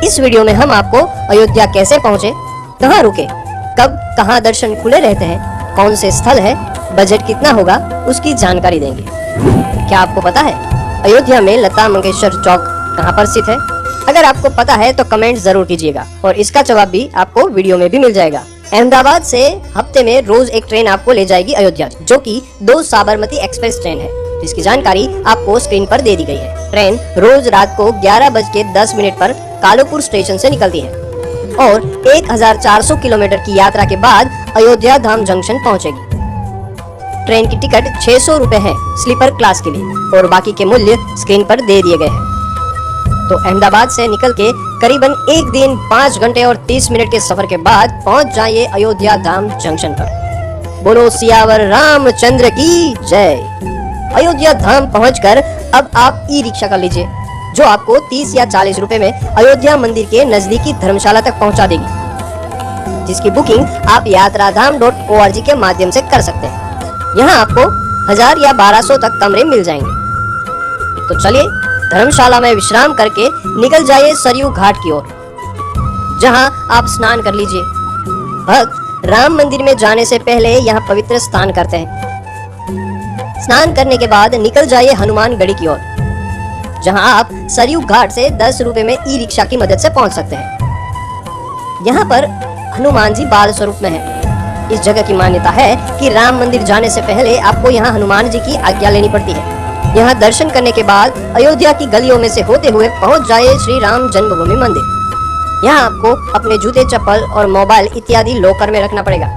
इस वीडियो में हम आपको अयोध्या कैसे पहुंचे, कहां रुके, कब कहां दर्शन खुले रहते हैं, कौन से स्थल है, बजट कितना होगा, उसकी जानकारी देंगे। क्या आपको पता है अयोध्या में लता मंगेशकर चौक कहां पर स्थित है? अगर आपको पता है तो कमेंट जरूर कीजिएगा और इसका जवाब भी आपको वीडियो में भी मिल जाएगा। अहमदाबाद से हफ्ते में रोज एक ट्रेन आपको ले जाएगी अयोध्या, जो कि 2 साबरमती एक्सप्रेस ट्रेन है, जिसकी जानकारी आपको स्क्रीन पर दे दी गई है। ट्रेन रोज रात को 11:10 पर कालूपुर स्टेशन से निकलती है और 1400 किलोमीटर की यात्रा के बाद अयोध्या धाम जंक्शन पहुंचेगी। ट्रेन की टिकट 600 रुपए है स्लीपर क्लास के लिए और बाकी के मूल्य स्क्रीन पर दे दिए गए हैं। तो अहमदाबाद से निकल के करीबन 1 दिन 5 घंटे और 30 मिनट के सफर के बाद पहुंच जाइए अयोध्या धाम जंक्शन पर। बोलो सियावर रामचंद्र की जय। अयोध्या धाम पहुंचकर अब आप ई रिक्शा कर लीजिए, जो आपको 30 या 40 रुपए में अयोध्या मंदिर के नजदीकी धर्मशाला तक पहुंचा देगी, जिसकी बुकिंग आप yatraधाम.org के माध्यम से कर सकते हैं। यहाँ आपको 1000 या 1200 तक कमरे मिल जाएंगे। तो चलिए धर्मशाला में विश्राम करके निकल जाइए सरयू घाट की ओर, जहां आप स्नान कर लीजिए। भक्त राम मंदिर में जाने से पहले यहाँ पवित्र स्नान करते हैं। स्नान करने के बाद निकल जाइए हनुमानगढ़ी की ओर, जहां आप सरयू घाट से 10 रुपए में ई रिक्शा की मदद से पहुंच सकते हैं। यहाँ पर हनुमान जी बाल स्वरूप में है। इस जगह की मान्यता है कि राम मंदिर जाने से पहले आपको यहाँ हनुमान जी की आज्ञा लेनी पड़ती है। यहाँ दर्शन करने के बाद अयोध्या की गलियों में से होते हुए पहुँच जाइए श्री राम जन्मभूमि मंदिर। यहाँ आपको अपने जूते, चप्पल और मोबाइल इत्यादि लॉकर में रखना पड़ेगा।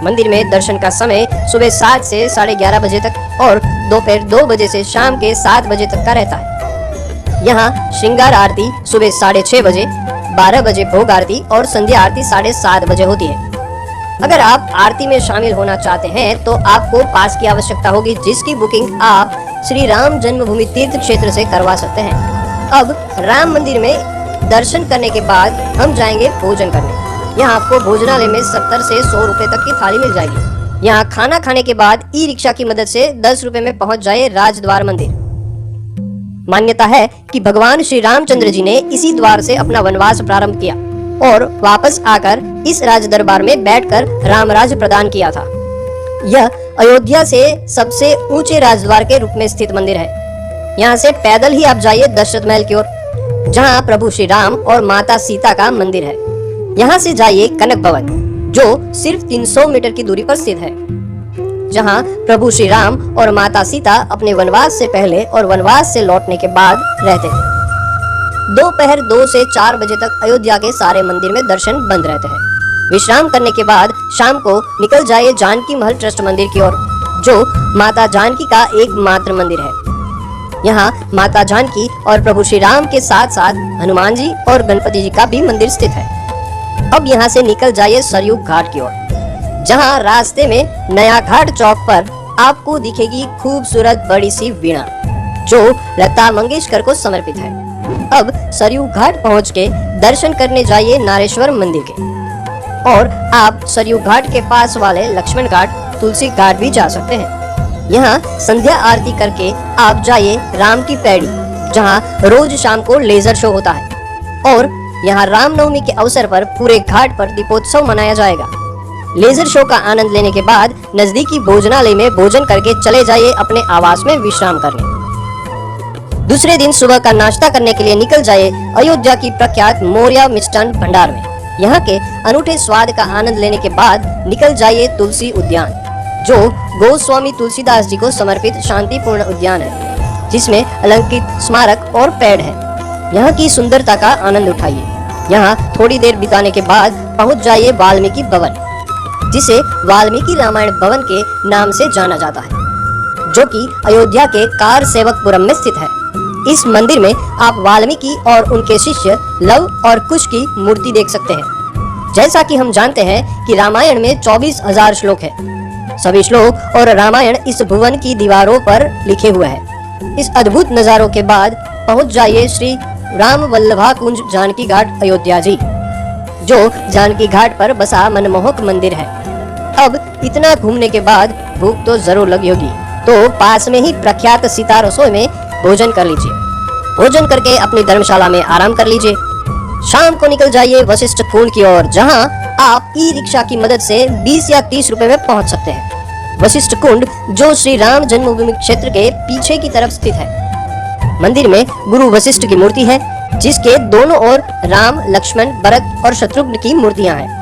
मंदिर में दर्शन का समय सुबह 7 से 11:30 बजे तक और दोपहर 2 बजे से शाम के 7 बजे तक का रहता है। यहाँ श्रृंगार आरती सुबह 6:30 बजे, 12 बजे भोग आरती और संध्या आरती 7:30 बजे होती है। अगर आप आरती में शामिल होना चाहते हैं तो आपको पास की आवश्यकता होगी, जिसकी बुकिंग आप श्री राम जन्मभूमि तीर्थ क्षेत्र से करवा सकते हैं। अब राम मंदिर में दर्शन करने के बाद हम जाएंगे भोजन करने। यहाँ आपको भोजनालय में 70 से 100 रुपए तक की थाली मिल जाएगी। यहाँ खाना खाने के बाद ई रिक्शा की मदद से 10 रुपए में पहुँच जाए राजद्वार मंदिर। मान्यता है कि भगवान श्री रामचंद्र जी ने इसी द्वार से अपना वनवास प्रारंभ किया और वापस आकर इस राज दरबार में बैठकर रामराज प्रदान किया था। यह अयोध्या से सबसे ऊंचे राजद्वार के रूप में स्थित मंदिर है। यहाँ से पैदल ही आप जाइए दशरथ महल की ओर, जहाँ प्रभु श्री राम और माता सीता का मंदिर है। यहाँ से जाइए कनक भवन, जो सिर्फ 300 मीटर की दूरी पर स्थित है, जहाँ प्रभु श्री राम और माता सीता अपने वनवास से पहले और वनवास से लौटने के बाद रहते थे। दोपहर 2 से 4 बजे तक अयोध्या के सारे मंदिर में दर्शन बंद रहते हैं। विश्राम करने के बाद शाम को निकल जाइए जानकी महल ट्रस्ट मंदिर की ओर, जो माता जानकी का एकमात्र मंदिर है। यहाँ माता जानकी और प्रभु श्री राम के साथ साथ हनुमान जी और गणपति जी का भी मंदिर स्थित है। अब यहाँ से निकल जाइए सरयू घाट की ओर, जहाँ रास्ते में नया घाट चौक पर आपको दिखेगी खूबसूरत बड़ी सी वीणा, जो लता मंगेशकर को समर्पित है। अब सरयू घाट पहुँच के दर्शन करने जाइए नारेश्वर मंदिर के, और आप सरयू घाट के पास वाले लक्ष्मण घाट, तुलसी घाट भी जा सकते हैं। यहाँ संध्या आरती करके आप जाइए राम की पैड़ी, जहाँ रोज शाम को लेजर शो होता है और यहाँ रामनवमी के अवसर पर पूरे घाट पर दीपोत्सव मनाया जाएगा। लेजर शो का आनंद लेने के बाद नजदीकी भोजनालय में भोजन करके चले जाइए अपने आवास में विश्राम करने। दूसरे दिन सुबह का नाश्ता करने के लिए निकल जाइए अयोध्या की प्रख्यात मौर्य मिष्ठान भंडार में। यहाँ के अनूठे स्वाद का आनंद लेने के बाद निकल जाइए तुलसी उद्यान, जो गोस्वामी तुलसीदास जी को समर्पित शांतिपूर्ण उद्यान है, जिसमें अलंकृत स्मारक और पेड़ है। यहाँ की सुंदरता का आनंद उठाइए। यहाँ थोड़ी देर बिताने के बाद पहुँच जाइए वाल्मीकि भवन, जिसे वाल्मीकि रामायण भवन के नाम से जाना जाता है, जो कि अयोध्या के कार सेवकपुरम में स्थित है। इस मंदिर में आप वाल्मीकि और उनके शिष्य लव और कुश की मूर्ति देख सकते हैं। जैसा कि हम जानते हैं कि रामायण में 24,000 श्लोक है। सभी श्लोक और रामायण इस भुवन की दीवारों पर लिखे हुए हैं। इस अद्भुत नजारों के बाद पहुंच जाइए श्री राम वल्लभा कुंज जानकी घाट अयोध्या जी, जो जानकी घाट पर बसा मनमोहक मंदिर है। अब इतना घूमने के बाद भूख तो जरूर लगी होगी, तो पास में ही प्रख्यात सीता रसोई में भोजन कर लीजिए। भोजन करके अपनी धर्मशाला में आराम कर लीजिए। शाम को निकल जाइए वशिष्ठ कुंड की ओर, जहां आप ई रिक्शा की मदद से 20 या 30 रुपए में पहुंच सकते हैं। वशिष्ठ कुंड जो श्री राम जन्मभूमि क्षेत्र के पीछे की तरफ स्थित है। मंदिर में गुरु वशिष्ठ की मूर्ति है, जिसके दोनों ओर राम, लक्ष्मण, भरत और शत्रुघ्न की मूर्तियां हैं।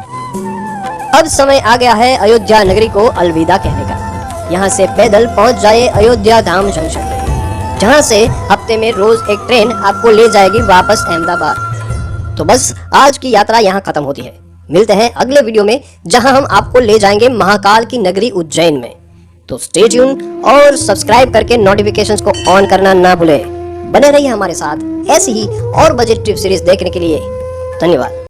अब समय आ गया है अयोध्या नगरी को अलविदा कहने का। यहाँ से पैदल पहुंच जाए अयोध्या धाम जंक्शन, जहाँ से हफ्ते में रोज एक ट्रेन आपको ले जाएगी वापस अहमदाबाद। तो बस आज की यात्रा यहाँ खत्म होती है। मिलते हैं अगले वीडियो में, जहाँ हम आपको ले जाएंगे महाकाल की नगरी उज्जैन में। तो स्टे ट्यून और सब्सक्राइब करके नोटिफिकेशंस को ऑन करना ना भूलें। बने रहिए हमारे साथ ऐसी ही और बजट ट्रिप सीरीज देखने के लिए। धन्यवाद।